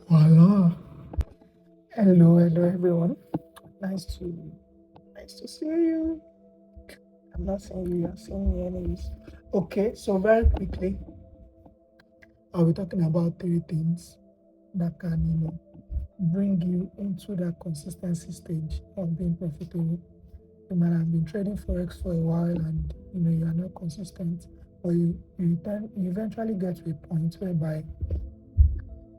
Voila. Hello everyone. Nice to nice to see you. I'm not seeing you, you're seeing me anyways. Okay, so very quickly, I'll be talking about three things that can, bring you into that consistency stage of being profitable. You might have been trading forex for a while and you are not consistent, but you eventually get to a point whereby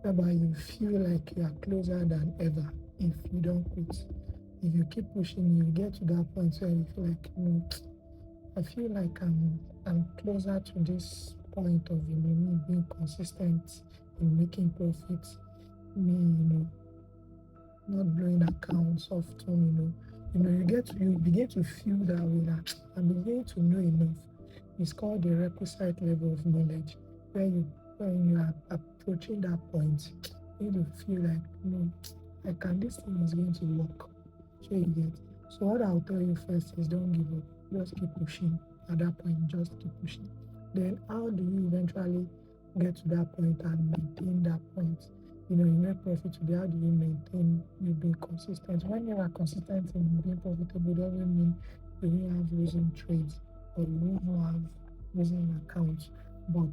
you feel like you are closer than ever if you don't quit. If you keep pushing, you get to that point where you feel like, I feel like I'm closer to this point of me being consistent in making profits, me, not blowing accounts often, you begin to feel that way that I'm beginning to know enough. It's called the requisite level of knowledge, where when you are approaching that point, you need to feel like, like this thing is going to work. So you get. So what I'll tell you first is don't give up. Just keep pushing. At that point, just keep pushing. Then how do you eventually get to that point and maintain that point? You make profit today. How do you maintain you being consistent? When you are consistent in being profitable, doesn't mean you will have losing trades or you will have losing accounts, but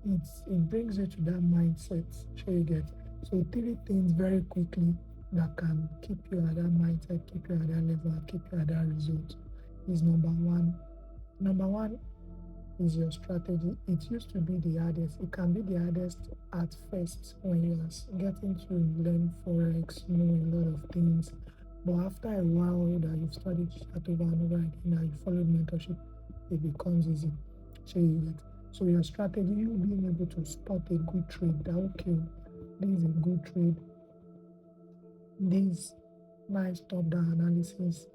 it brings you to that mindset. Sure you get. So three things very quickly that can keep you at that mindset, keep you at that level, keep you at that result is number one. Number one is your strategy. It used to be the hardest. It can be the hardest at first when you are getting to learn forex, know a lot of things. But after a while that you've studied that over and over again, and you followed mentorship, it becomes easy. So you get. So your strategy, you being able to spot a good trade. That okay, this is a good trade. This nice top-down analysis.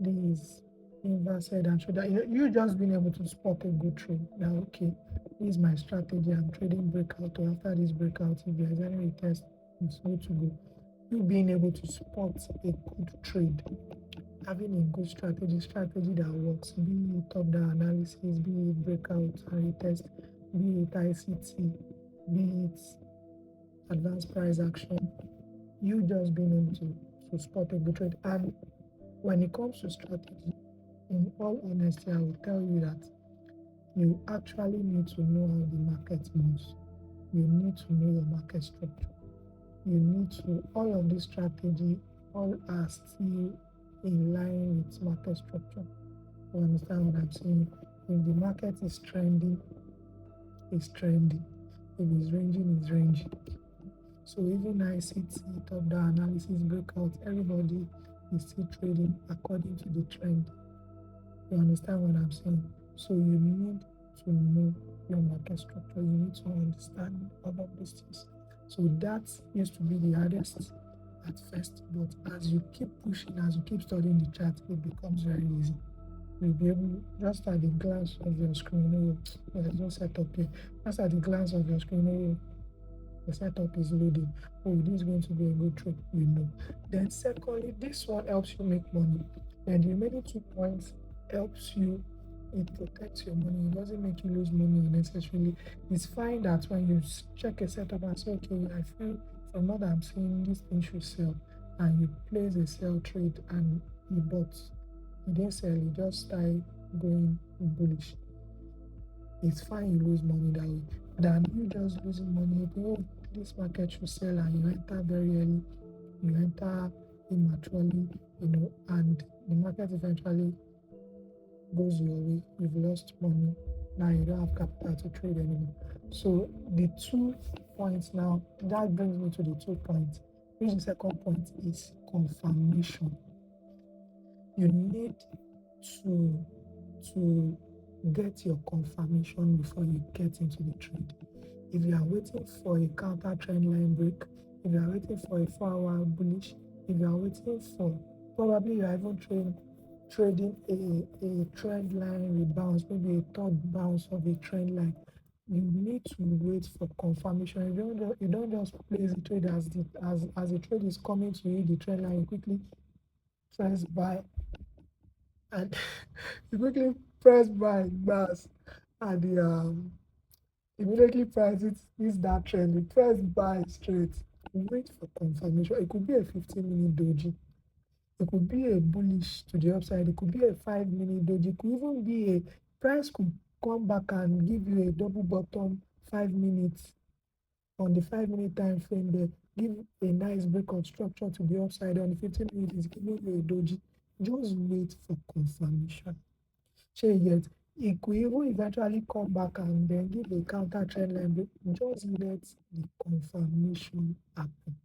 This inverse head and shoulder. You just being able to spot a good trade. Now, okay, this is my strategy. I'm trading breakout. Or after this breakout, if there's any retest, it's good to go. You being able to spot a good trade, having a good strategy that works, be it top-down analysis, be it breakout and retest, be it ICT, be it advanced price action. You just being able to spot a good trade. And when it comes to strategy, in all honesty, I will tell you that you actually need to know how the market moves. You need to know your market structure. You need to, all of this strategy, all are still in line with market structure. You understand what I'm saying? If the market is trending, it's trending. If it's ranging, it's ranging. So even ICT, top-down analysis, breakout, everybody is still trading according to the trend. You understand what I'm saying? So you need to know your market structure. You need to understand all of these things. So that used to be the hardest at first, but as you keep pushing, as you keep studying the chart, it becomes very easy. You'll be able, just at the glance of your screen, there's no setup here. Just at the glance of your screen, the setup is loading. Oh, this is going to be a good trade. Then secondly, this one helps you make money. And the remaining 2 points helps you, it protects your money. It doesn't make you lose money unnecessarily. It's fine that when you check a setup and say, okay, I feel from what I'm seeing, this thing should sell, and you place a sell trade and you bought. You didn't sell, you just start going bullish. It's fine you lose money that way than you just losing money. Oh, this market should sell and you enter very early, you enter immaturely, and the market eventually goes your way. You've lost money. Now you don't have capital to trade anymore. So the 2 points now, that brings me to the 2 points. Which the second point is confirmation. You need to get your confirmation before you get into the trade. If you are waiting for a counter trend line break, if you are waiting for a 4-hour bullish, if you are waiting for, probably you are even trading a trend line rebalance, maybe a third bounce of a trend line, you need to wait for confirmation. You don't just place the trade as the trade is coming to you, the trend line, you quickly press buy and you quickly press buy bars at the Immediately price it is that trend. You press buy straight. Wait for confirmation. It could be a 15-minute doji. It could be a bullish to the upside. It could be a 5-minute doji. It could even be a price could come back and give you a double bottom 5 minutes on the 5 minute time frame there. Give a nice breakout structure to the upside on the 15 minute is giving you a doji. Just wait for confirmation. Shey you get? It could even eventually come back and then give a counter trend line break. Just let the confirmation happen.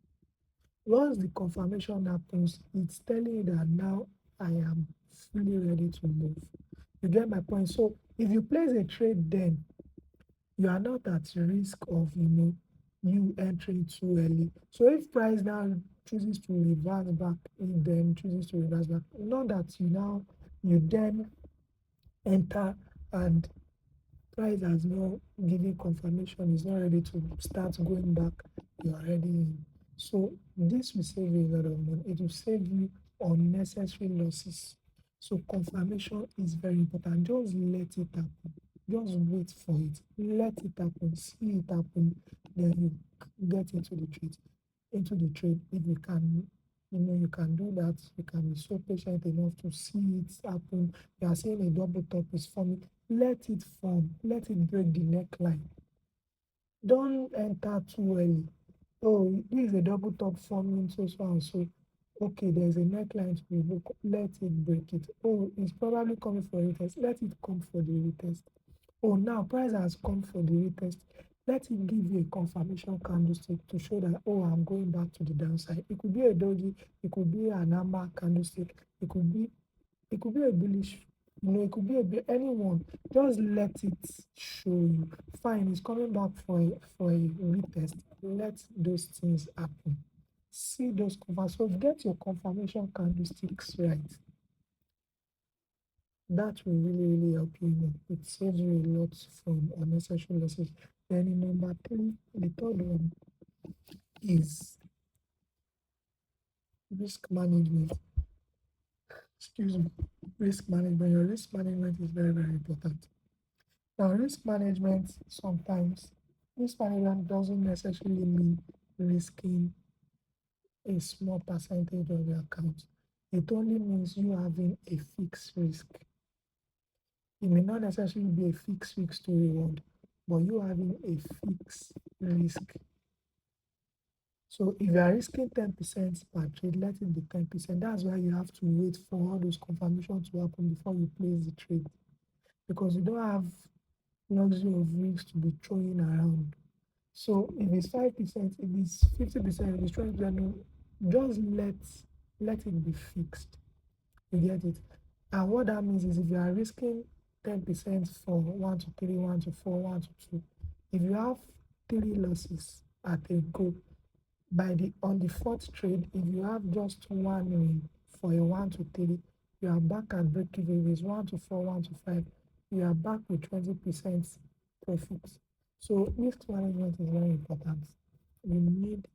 Once the confirmation happens, it's telling you that now I am fully ready to move. You get my point? So if you place a trade then, you are not at risk of you entering too early. So if price now chooses to reverse back, it then chooses to reverse back, not that you then enter and price has not given confirmation, is not ready to start going back, you're already in. So this will save you a lot of money. It will save you unnecessary losses. So confirmation is very important. Just let it happen. Just wait for it. Let it happen. See it happen. Then you get into the trade if you can. You can do that. You can be so patient enough to see it happen. You are seeing a double top is forming. Let it form. Let it break the neckline. Don't enter too early. Oh, this is a double top forming so and so. Okay, there's a neckline to be broken. Let it break it. Oh, it's probably coming for a retest. Let it come for the retest. Oh, now price has come for the retest. Let it give you a confirmation candlestick to show that, oh, I'm going back to the downside. It could be a doji, it could be an amber candlestick, it could be a bullish, it could be anyone. Just let it show you. Fine, it's coming back for a retest. Let those things happen. See those confirm. So get your confirmation candlesticks right. That will really, really help you. It saves you a lot from unnecessary losses. Then in number three, the third one is risk management. Excuse me. Risk management. Your risk management is very, very important. Now, risk management doesn't necessarily mean risking a small percentage of your account. It only means you having a fixed risk. It may not necessarily be a fixed risk to reward, but you having a fixed risk. So if you are risking 10% per trade, let it be 10%. That's why you have to wait for all those confirmations to happen before you place the trade. Because you don't have luxury of risks to be throwing around. So if it's 5%, if it's 50%, if it's 20%, just let it be fixed. You get it? And what that means is if you are risking 10% for 1 to 3, 1 to 4, 1 to 2, if you have 3 losses at a go, on the fourth trade, if you have just one win for a 1 to 3, you are back at break even. If it's 1 to 4, 1 to 5, you are back with 20% profit. So risk management is very important. You need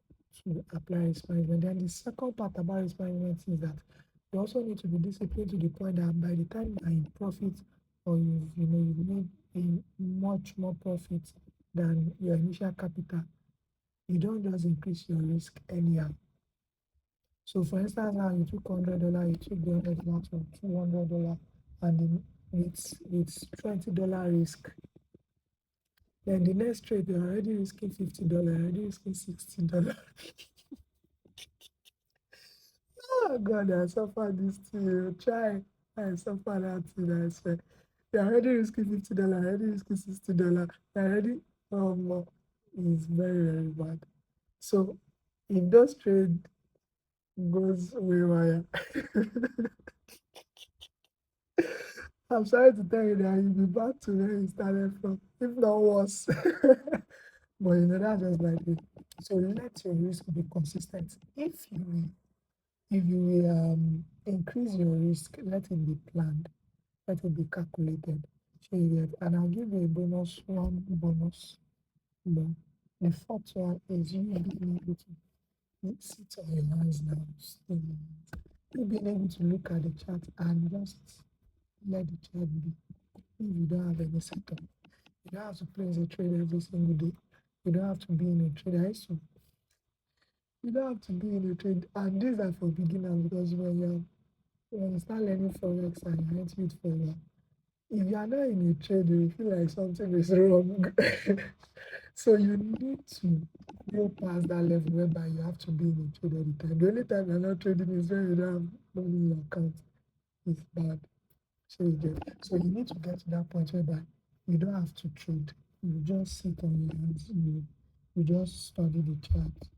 to apply risk management. Then the second part about risk management is that you also need to be disciplined to the point that by the time you are in profit or you've made a much more profit than your initial capital, you don't just increase your risk anyhow. So for instance, now you took $100, you took the $100 to $200, and then with $20 risk. Then the next trade, you're already risking $50, already risking $60. Oh God, I suffer this thing. Try. I suffer that thing. I swear. You're already risking $50, already risking $60. You're already it's very, very bad. So if those trade goes haywire, I'm sorry to tell you that you'll be back to where you started from, if not worse. But that's just like it. So let your risk be consistent. If you increase your risk, let it be planned, let it be calculated. So you get, and I'll give you a one bonus. But the fourth one is you being able to sit on your hands now. You being able to look at the chart and just let the chart be. If you don't have any setup, You don't have to place a trade every single day. You don't have to be in a trade. You don't have to be in a trade. And these are for beginners because when you start learning forex and you're into it for a while, if you are not in a trade, you feel like something is wrong. So you need to go past that level whereby you have to be in a trade all the time. The only time you're not trading is when you don't have money in your account. It's bad. So you need to get to that point whereby you don't have to trade. You just sit on your hands. You just study the chart.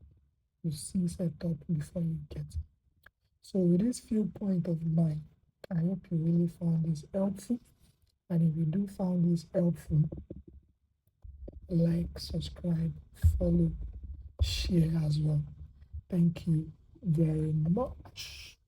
You see setup before you get. So with these few points of mine, I hope you really found this helpful. And if you do found this helpful, like, subscribe, follow, share as well. Thank you very much.